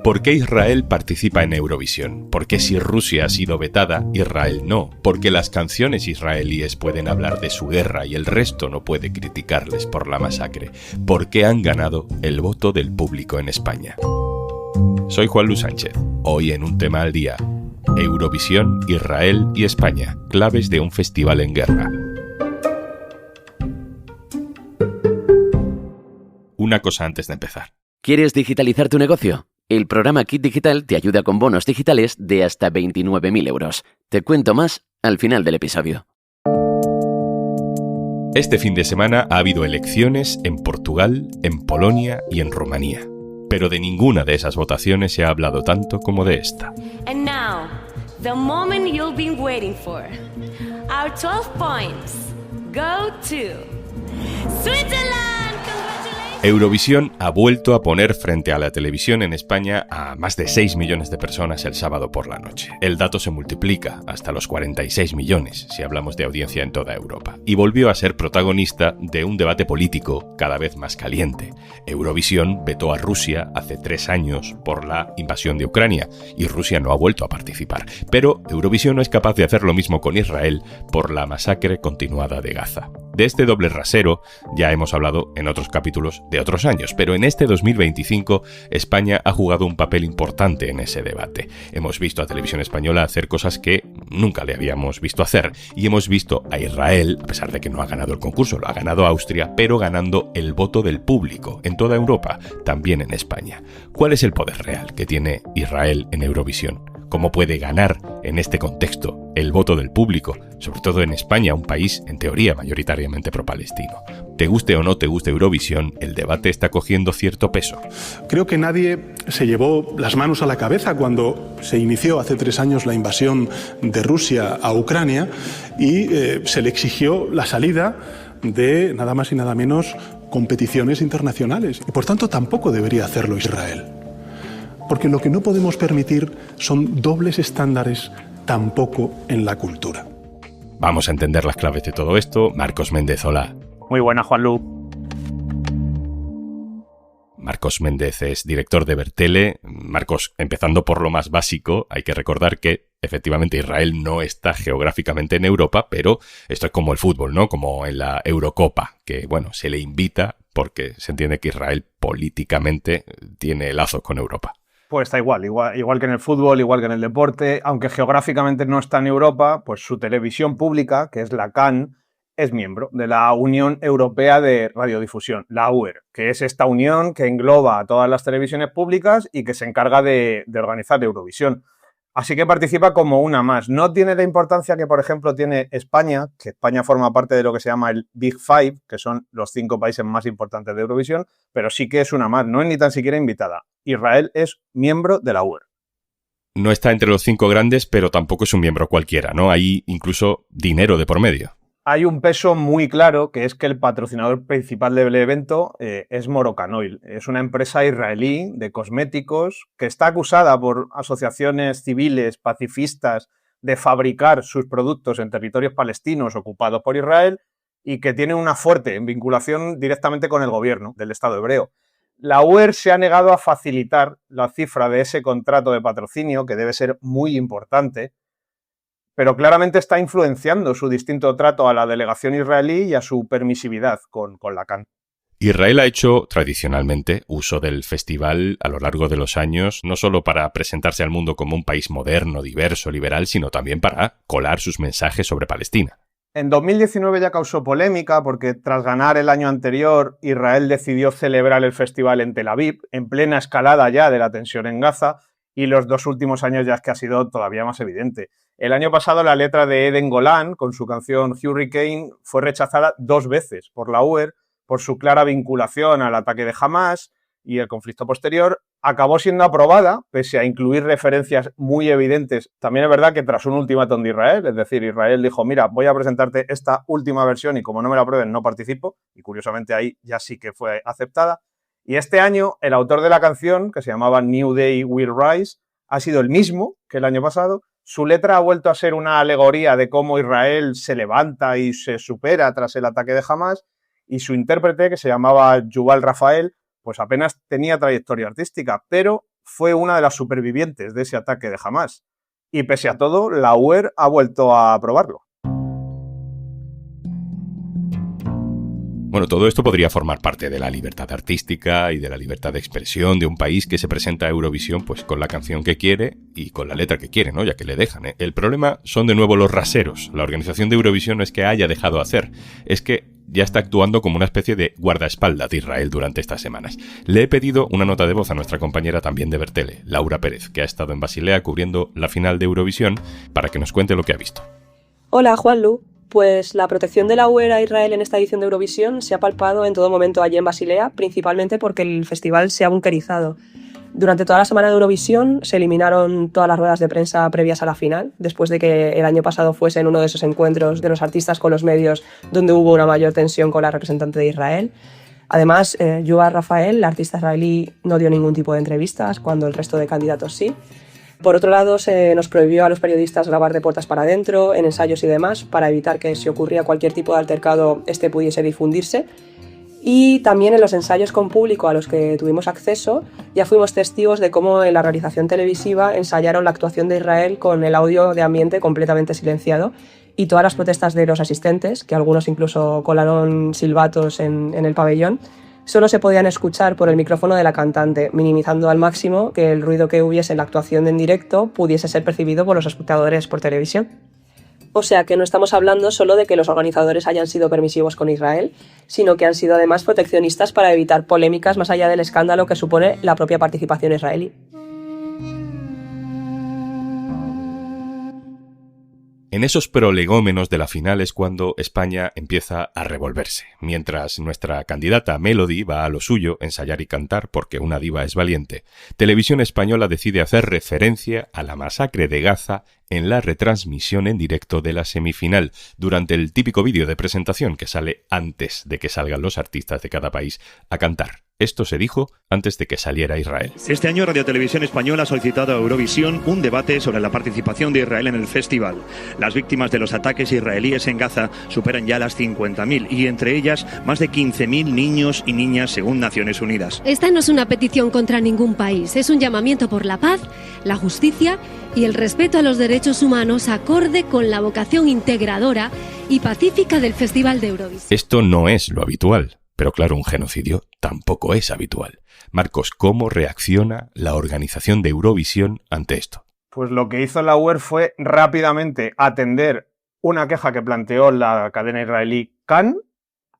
¿Por qué Israel participa en Eurovisión? ¿Por qué si Rusia ha sido vetada, Israel no? ¿Por qué las canciones israelíes pueden hablar de su guerra y el resto no puede criticarles por la masacre? ¿Por qué han ganado el voto del público en España? Soy Juan Luis Sánchez. Hoy en Un Tema al Día. Eurovisión, Israel y España. Claves de un festival en guerra. Una cosa antes de empezar. ¿Quieres digitalizar tu negocio? El programa Kit Digital te ayuda con bonos digitales de hasta 29.000 euros. Te cuento más al final del episodio. Este fin de semana ha habido elecciones en Portugal, en Polonia y en Rumanía. Pero de ninguna de esas votaciones se ha hablado tanto como de esta. And now, the moment you've been waiting for. Our 12 points go to Switzerland. Congratulations. Eurovisión ha vuelto a poner frente a la televisión en España a más de 6 millones de personas el sábado por la noche. El dato se multiplica hasta los 46 millones si hablamos de audiencia en toda Europa. Y volvió a ser protagonista de un debate político cada vez más caliente. Eurovisión vetó a Rusia hace 3 años por la invasión de Ucrania y Rusia no ha vuelto a participar. Pero Eurovisión no es capaz de hacer lo mismo con Israel por la masacre continuada de Gaza. De este doble rasero ya hemos hablado en otros capítulos de otros años, pero en este 2025 España ha jugado un papel importante en ese debate. Hemos visto a Televisión Española hacer cosas que nunca le habíamos visto hacer y hemos visto a Israel, a pesar de que no ha ganado el concurso, lo ha ganado Austria, pero ganando el voto del público en toda Europa, también en España. ¿Cuál es el poder real que tiene Israel en Eurovisión? ¿Cómo puede ganar en este contexto el voto del público, sobre todo en España, un país en teoría mayoritariamente pro-palestino? Te guste o no te guste Eurovisión, el debate está cogiendo cierto peso. Creo que nadie se llevó las manos a la cabeza cuando se inició hace 3 años la invasión de Rusia a Ucrania y se le exigió la salida de nada más y nada menos competiciones internacionales. Y por tanto tampoco debería hacerlo Israel. Porque lo que no podemos permitir son dobles estándares tampoco en la cultura. Vamos a entender las claves de todo esto. Marcos Méndez, hola. Muy buena, Juanlu. Marcos Méndez es director de Bertele. Marcos, empezando por lo más básico, hay que recordar que efectivamente Israel no está geográficamente en Europa, pero esto es como el fútbol, ¿no? Como en la Eurocopa, que bueno, se le invita porque se entiende que Israel políticamente tiene lazos con Europa. Pues está igual que en el fútbol, igual que en el deporte, aunque geográficamente no está en Europa, pues su televisión pública, que es la CAN, es miembro de la Unión Europea de Radiodifusión, la UER, que es esta unión que engloba a todas las televisiones públicas y que se encarga de organizar Eurovisión. Así que participa como una más. No tiene la importancia que, por ejemplo, tiene España, que España forma parte de lo que se llama el Big Five, que son los 5 países más importantes de Eurovisión, pero sí que es una más, no es ni tan siquiera invitada. Israel es miembro de la UER. No está entre los 5 grandes, pero tampoco es un miembro cualquiera, ¿no? Hay incluso dinero de por medio. Hay un peso muy claro, que es que el patrocinador principal del evento es Moroccan Oil. Es una empresa israelí de cosméticos que está acusada por asociaciones civiles pacifistas de fabricar sus productos en territorios palestinos ocupados por Israel y que tiene una fuerte vinculación directamente con el gobierno del Estado hebreo. La UER se ha negado a facilitar la cifra de ese contrato de patrocinio, que debe ser muy importante, pero claramente está influenciando su distinto trato a la delegación israelí y a su permisividad con la CAN. Israel ha hecho tradicionalmente uso del festival a lo largo de los años, no solo para presentarse al mundo como un país moderno, diverso, liberal, sino también para colar sus mensajes sobre Palestina. En 2019 ya causó polémica porque tras ganar el año anterior, Israel decidió celebrar el festival en Tel Aviv, en plena escalada ya de la tensión en Gaza, y los 2 últimos años ya es que ha sido todavía más evidente. El año pasado la letra de Eden Golan, con su canción Hurricane, fue rechazada 2 veces por la UER por su clara vinculación al ataque de Hamas y el conflicto posterior. Acabó siendo aprobada, pese a incluir referencias muy evidentes. También es verdad que tras un ultimátum de Israel, es decir, Israel dijo, mira, voy a presentarte esta última versión y como no me la aprueben no participo, y curiosamente ahí ya sí que fue aceptada. Y este año el autor de la canción, que se llamaba New Day Will Rise, ha sido el mismo que el año pasado. Su letra ha vuelto a ser una alegoría de cómo Israel se levanta y se supera tras el ataque de Hamas, y su intérprete, que se llamaba Yuval Rafael, pues apenas tenía trayectoria artística, pero fue una de las supervivientes de ese ataque de Hamás. Y pese a todo, la UER ha vuelto a probarlo. Bueno, todo esto podría formar parte de la libertad artística y de la libertad de expresión de un país que se presenta a Eurovisión pues con la canción que quiere y con la letra que quiere, ¿no? Ya que le dejan, ¿eh? El problema son de nuevo los raseros. La organización de Eurovisión no es que haya dejado hacer, es que ya está actuando como una especie de guardaespaldas de Israel durante estas semanas. Le he pedido una nota de voz a nuestra compañera también de Bertele, Laura Pérez, que ha estado en Basilea cubriendo la final de Eurovisión, para que nos cuente lo que ha visto. Hola, Juanlu. Pues la protección de la UER a Israel en esta edición de Eurovisión se ha palpado en todo momento allí en Basilea, principalmente porque el festival se ha bunkerizado. Durante toda la semana de Eurovisión se eliminaron todas las ruedas de prensa previas a la final, después de que el año pasado fuese en uno de esos encuentros de los artistas con los medios donde hubo una mayor tensión con la representante de Israel. Además, Yoav Rafael, la artista israelí, no dio ningún tipo de entrevistas, cuando el resto de candidatos sí. Por otro lado, se nos prohibió a los periodistas grabar de puertas para adentro, en ensayos y demás, para evitar que si ocurría cualquier tipo de altercado, este pudiese difundirse. Y también en los ensayos con público a los que tuvimos acceso, ya fuimos testigos de cómo en la realización televisiva ensayaron la actuación de Israel con el audio de ambiente completamente silenciado y todas las protestas de los asistentes, que algunos incluso colaron silbatos en el pabellón, solo se podían escuchar por el micrófono de la cantante, minimizando al máximo que el ruido que hubiese en la actuación en directo pudiese ser percibido por los espectadores por televisión. O sea que no estamos hablando solo de que los organizadores hayan sido permisivos con Israel, sino que han sido además proteccionistas para evitar polémicas más allá del escándalo que supone la propia participación israelí. En esos prolegómenos de la final es cuando España empieza a revolverse, mientras nuestra candidata Melody va a lo suyo, ensayar y cantar porque una diva es valiente. Televisión Española decide hacer referencia a la masacre de Gaza en la retransmisión en directo de la semifinal, durante el típico vídeo de presentación que sale antes de que salgan los artistas de cada país a cantar. Esto se dijo antes de que saliera Israel. Este año Radio Televisión Española ha solicitado a Eurovisión un debate sobre la participación de Israel en el festival. Las víctimas de los ataques israelíes en Gaza superan ya las 50.000 y entre ellas más de 15.000 niños y niñas según Naciones Unidas. Esta no es una petición contra ningún país, es un llamamiento por la paz, la justicia y el respeto a los derechos humanos acorde con la vocación integradora y pacífica del Festival de Eurovisión. Esto no es lo habitual. Pero claro, un genocidio tampoco es habitual. Marcos, ¿cómo reacciona la organización de Eurovisión ante esto? Pues lo que hizo la UER fue rápidamente atender una queja que planteó la cadena israelí Kan.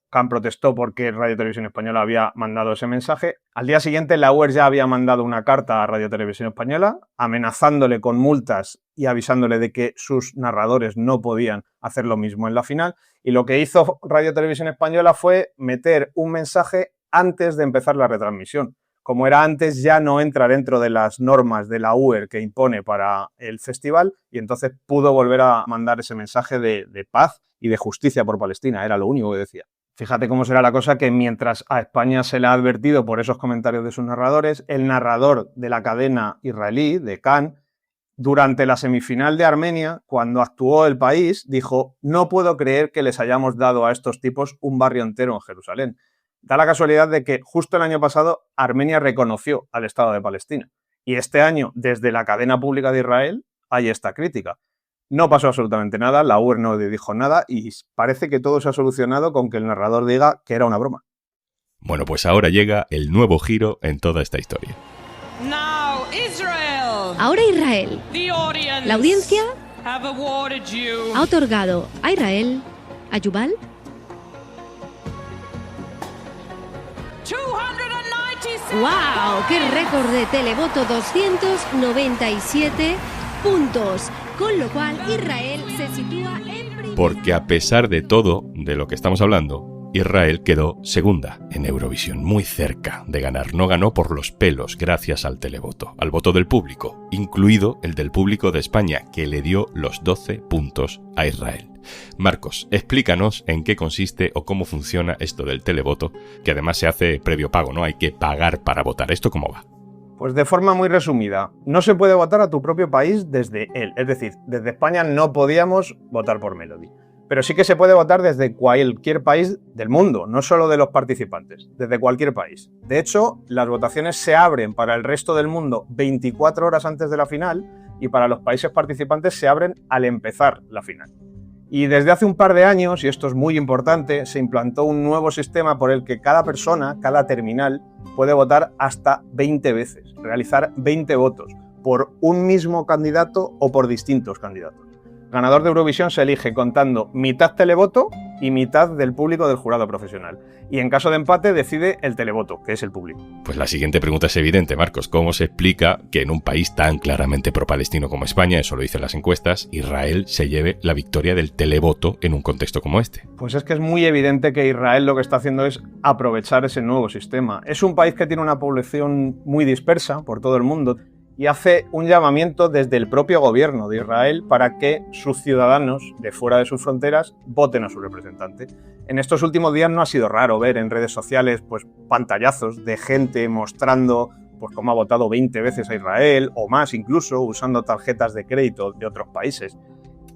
Kan protestó porque Radio Televisión Española había mandado ese mensaje. Al día siguiente la UER ya había mandado una carta a Radio Televisión Española amenazándole con multas y avisándole de que sus narradores no podían hacer lo mismo en la final. Y lo que hizo Radio Televisión Española fue meter un mensaje antes de empezar la retransmisión. Como era antes, ya no entra dentro de las normas de la UER que impone para el festival y entonces pudo volver a mandar ese mensaje de paz y de justicia por Palestina. Era lo único que decía. Fíjate cómo será la cosa que mientras a España se le ha advertido por esos comentarios de sus narradores, el narrador de la cadena israelí, de Kan, durante la semifinal de Armenia, cuando actuó el país, dijo: no puedo creer que les hayamos dado a estos tipos un barrio entero en Jerusalén. Da la casualidad de que justo el año pasado Armenia reconoció al Estado de Palestina. Y este año, desde la cadena pública de Israel, hay esta crítica. No pasó absolutamente nada, la UER no dijo nada y parece que todo se ha solucionado con que el narrador diga que era una broma. Bueno, pues ahora llega el nuevo giro en toda esta historia. Ahora Israel. La audiencia ha otorgado a Israel, a Yuval, ¡wow! ¡Qué récord de televoto! 297 puntos. Con lo cual Israel se sitúa en primer. Porque a pesar de todo de lo que estamos hablando, Israel quedó segunda en Eurovisión, muy cerca de ganar. No ganó por los pelos gracias al televoto, al voto del público, incluido el del público de España, que le dio los 12 puntos a Israel. Marcos, explícanos en qué consiste o cómo funciona esto del televoto, que además se hace previo pago, ¿no? Hay que pagar para votar. ¿Esto cómo va? Pues de forma muy resumida, no se puede votar a tu propio país desde él. Es decir, desde España no podíamos votar por Melody. Pero sí que se puede votar desde cualquier país del mundo, no solo de los participantes, desde cualquier país. De hecho, las votaciones se abren para el resto del mundo 24 horas antes de la final y para los países participantes se abren al empezar la final. Y desde hace un par de años, y esto es muy importante, se implantó un nuevo sistema por el que cada persona, cada terminal, puede votar hasta 20 veces, realizar 20 votos por un mismo candidato o por distintos candidatos. El ganador de Eurovisión se elige contando mitad televoto y mitad del público del jurado profesional. Y en caso de empate decide el televoto, que es el público. Pues la siguiente pregunta es evidente, Marcos. ¿Cómo se explica que en un país tan claramente pro-palestino como España, eso lo dicen las encuestas, Israel se lleve la victoria del televoto en un contexto como este? Pues es que es muy evidente que Israel lo que está haciendo es aprovechar ese nuevo sistema. Es un país que tiene una población muy dispersa por todo el mundo y hace un llamamiento desde el propio gobierno de Israel para que sus ciudadanos de fuera de sus fronteras voten a su representante. En estos últimos días no ha sido raro ver en redes sociales pues, pantallazos de gente mostrando pues, cómo ha votado 20 veces a Israel o más incluso, usando tarjetas de crédito de otros países.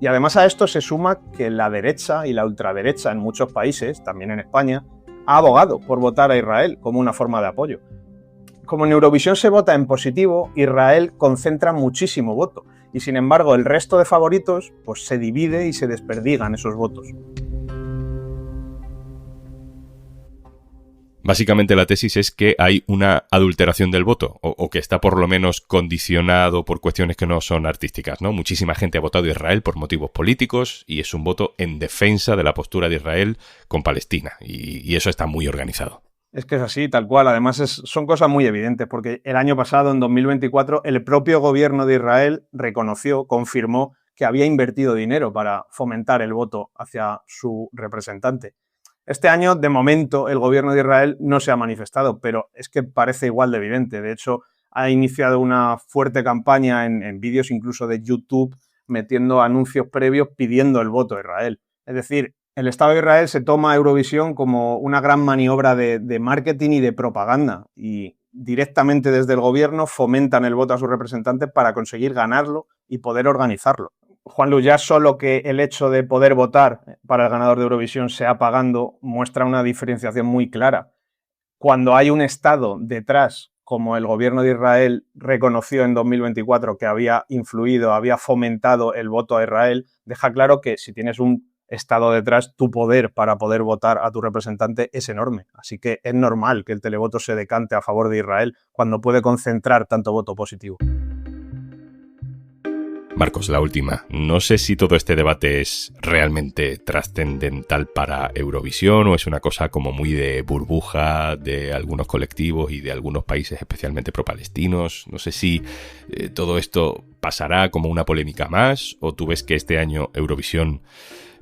Y además a esto se suma que la derecha y la ultraderecha en muchos países, también en España, ha abogado por votar a Israel como una forma de apoyo. Como en Eurovisión se vota en positivo, Israel concentra muchísimo voto y sin embargo el resto de favoritos pues, se divide y se desperdigan esos votos. Básicamente la tesis es que hay una adulteración del voto o que está por lo menos condicionado por cuestiones que no son artísticas, ¿no? Muchísima gente ha votado a Israel por motivos políticos y es un voto en defensa de la postura de Israel con Palestina y eso está muy organizado. Es que es así, tal cual. Además, son cosas muy evidentes, porque el año pasado, en 2024, el propio gobierno de Israel reconoció, confirmó que había invertido dinero para fomentar el voto hacia su representante. Este año, de momento, el gobierno de Israel no se ha manifestado, pero es que parece igual de evidente. De hecho, ha iniciado una fuerte campaña en vídeos incluso de YouTube, metiendo anuncios previos pidiendo el voto a Israel. Es decir, el Estado de Israel se toma a Eurovisión como una gran maniobra de marketing y de propaganda y directamente desde el gobierno fomentan el voto a sus representantes para conseguir ganarlo y poder organizarlo. Juanlu, ya solo que el hecho de poder votar para el ganador de Eurovisión sea pagando muestra una diferenciación muy clara. Cuando hay un Estado detrás, como el gobierno de Israel reconoció en 2024 que había influido, había fomentado el voto a Israel, deja claro que si tienes un Estado detrás, tu poder para poder votar a tu representante es enorme. Así que es normal que el televoto se decante a favor de Israel cuando puede concentrar tanto voto positivo. Marcos, la última. No sé si todo este debate es realmente trascendental para Eurovisión o es una cosa como muy de burbuja de algunos colectivos y de algunos países especialmente pro-palestinos. No sé si todo esto pasará como una polémica más o tú ves que este año Eurovisión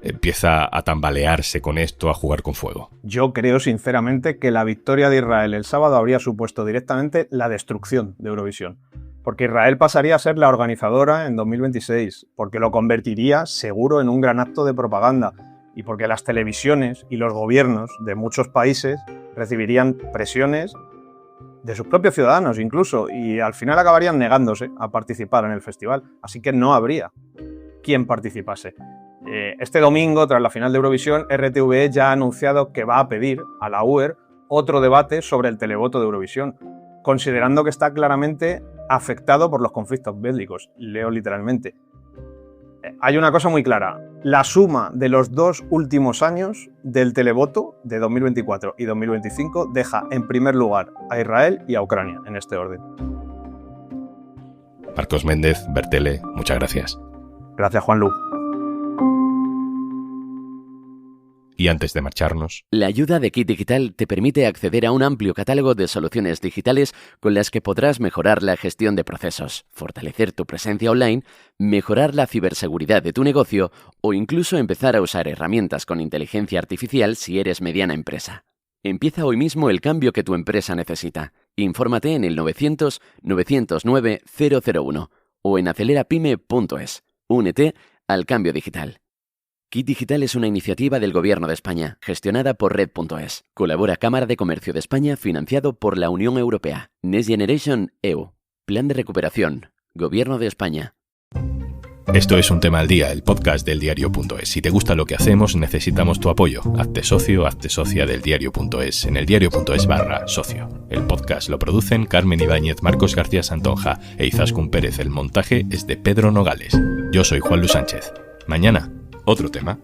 empieza a tambalearse con esto, a jugar con fuego. Yo creo sinceramente que la victoria de Israel el sábado habría supuesto directamente la destrucción de Eurovisión. Porque Israel pasaría a ser la organizadora en 2026, porque lo convertiría seguro en un gran acto de propaganda y porque las televisiones y los gobiernos de muchos países recibirían presiones de sus propios ciudadanos incluso y al final acabarían negándose a participar en el festival. Así que no habría quien participase. Este domingo, tras la final de Eurovisión, RTVE ya ha anunciado que va a pedir a la UER otro debate sobre el televoto de Eurovisión, considerando que está claramente afectado por los conflictos bélicos. Leo literalmente. Hay una cosa muy clara. La suma de los dos últimos años del televoto de 2024 y 2025 deja en primer lugar a Israel y a Ucrania en este orden. Marcos Méndez, Bertele, muchas gracias. Gracias, Juanlu. Y antes de marcharnos... La ayuda de Kit Digital te permite acceder a un amplio catálogo de soluciones digitales con las que podrás mejorar la gestión de procesos, fortalecer tu presencia online, mejorar la ciberseguridad de tu negocio o incluso empezar a usar herramientas con inteligencia artificial si eres mediana empresa. Empieza hoy mismo el cambio que tu empresa necesita. Infórmate en el 900 909 001 o en acelerapyme.es. Únete al cambio digital. Kit Digital es una iniciativa del Gobierno de España, gestionada por Red.es. Colabora Cámara de Comercio de España, financiado por la Unión Europea. Next Generation EU. Plan de recuperación. Gobierno de España. Esto es Un Tema al Día, el podcast del diario.es. Si te gusta lo que hacemos, necesitamos tu apoyo. Hazte socio, hazte socia del diario.es en eldiario.es/socio. El podcast lo producen Carmen Ibáñez, Marcos García Santonja e Izaskun Pérez. El montaje es de Pedro Nogales. Yo soy Juan Luis Sánchez. Mañana, otro tema.